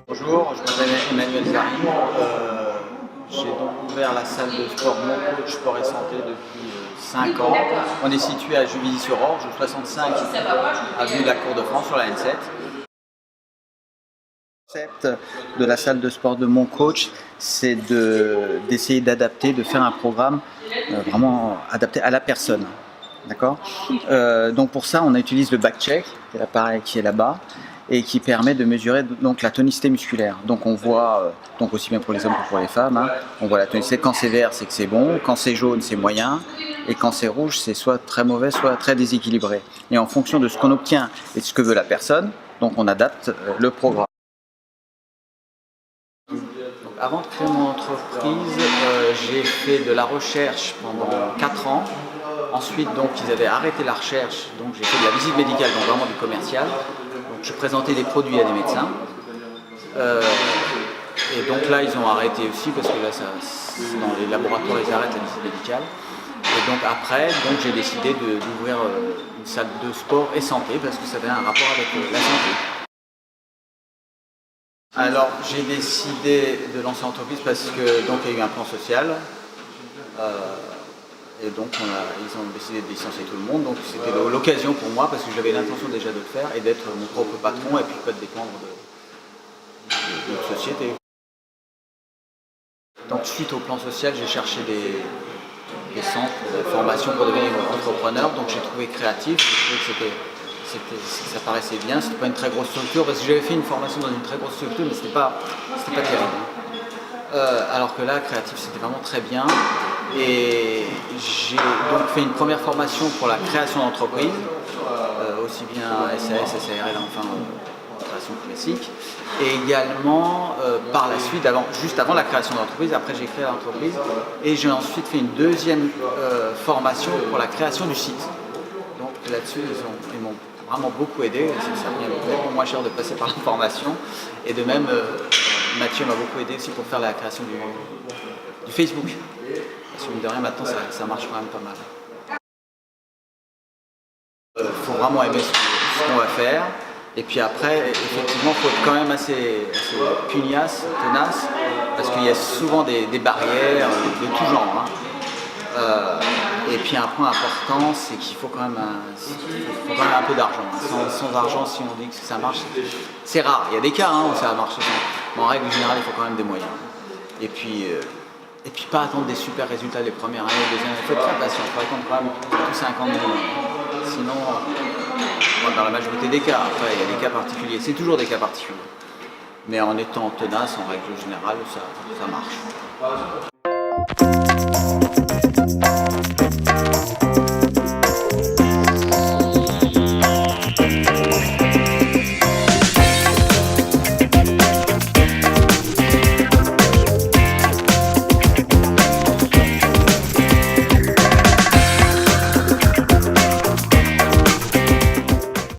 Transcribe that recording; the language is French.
Bonjour, je m'appelle Emmanuel Zarim. J'ai donc ouvert la salle de sport Mon Coach Sport et Santé depuis 5 ans. On est situé à Juvisy-sur-Orge, 65 avenue de la Cour de France sur la N7. Le concept de la salle de sport de Mon Coach, c'est d'essayer d'adapter, de faire un programme vraiment adapté à la personne. D'accord. Donc pour ça, on utilise le back-check, qui est l'appareil qui est là-bas, et qui permet de mesurer donc la tonicité musculaire. Donc on voit, donc aussi bien pour les hommes que pour les femmes, hein, on voit la tonicité. Quand c'est vert, c'est que c'est bon. Quand c'est jaune, c'est moyen. Et quand c'est rouge, c'est soit très mauvais, soit très déséquilibré. Et en fonction de ce qu'on obtient et de ce que veut la personne, donc on adapte le programme. Avant de créer mon entreprise, j'ai fait de la recherche pendant 4 ans. Ensuite, donc, ils avaient arrêté la recherche, donc j'ai fait de la visite médicale, donc vraiment du commercial. Donc, je présentais des produits à des médecins. Et donc là, ils ont arrêté aussi parce que là, dans les laboratoires, ils arrêtent la visite médicale. Et donc après, j'ai décidé d'ouvrir une salle de sport et santé parce que ça avait un rapport avec la santé. Alors, j'ai décidé de lancer l'entreprise parce que donc il y a eu un plan social. Et donc ils ont décidé de licencier tout le monde, donc c'était l'occasion pour moi, parce que j'avais l'intention déjà de le faire et d'être mon propre patron et puis pas de dépendre de notre société. Donc suite au plan social, j'ai cherché des centres de formation pour devenir entrepreneur, donc j'ai trouvé Créatif, j'ai trouvé que ça paraissait bien, c'était pas une très grosse structure, parce que j'avais fait une formation dans une très grosse structure, mais c'était pas terrible. Alors que là, Créatif, c'était vraiment très bien. Et j'ai donc fait une première formation pour la création d'entreprise, aussi bien SAS, SARL, enfin création classique. Et également, par la suite, juste avant la création d'entreprise, après j'ai créé l'entreprise, et j'ai ensuite fait une deuxième formation pour la création du site. Donc là-dessus, ils m'ont vraiment beaucoup aidé. Ça revient beaucoup moins cher de passer par la formation. Et de même, Mathieu m'a beaucoup aidé aussi pour faire la création du Facebook. Parce que mine de rien, maintenant, ça marche quand même pas mal. Il faut vraiment aimer ce qu'on va faire. Et puis après, effectivement, il faut être quand même assez pugnace, tenace, parce qu'il y a souvent des barrières de tout genre. Hein. Et puis un point important, c'est qu'il faut quand même un peu d'argent. Sans argent, si on dit que ça marche, c'est rare. Il y a des cas où ça a marché. Mais en règle générale, il faut quand même des moyens. Et puis pas attendre des super résultats les premières années, les deuxièmes années. Il faut être très patient. Il faut attendre quand même tous 5 ans minimum. Sinon, dans la majorité des cas, après il y a des cas particuliers. C'est toujours des cas particuliers. Mais en étant tenace, en règle générale, ça marche.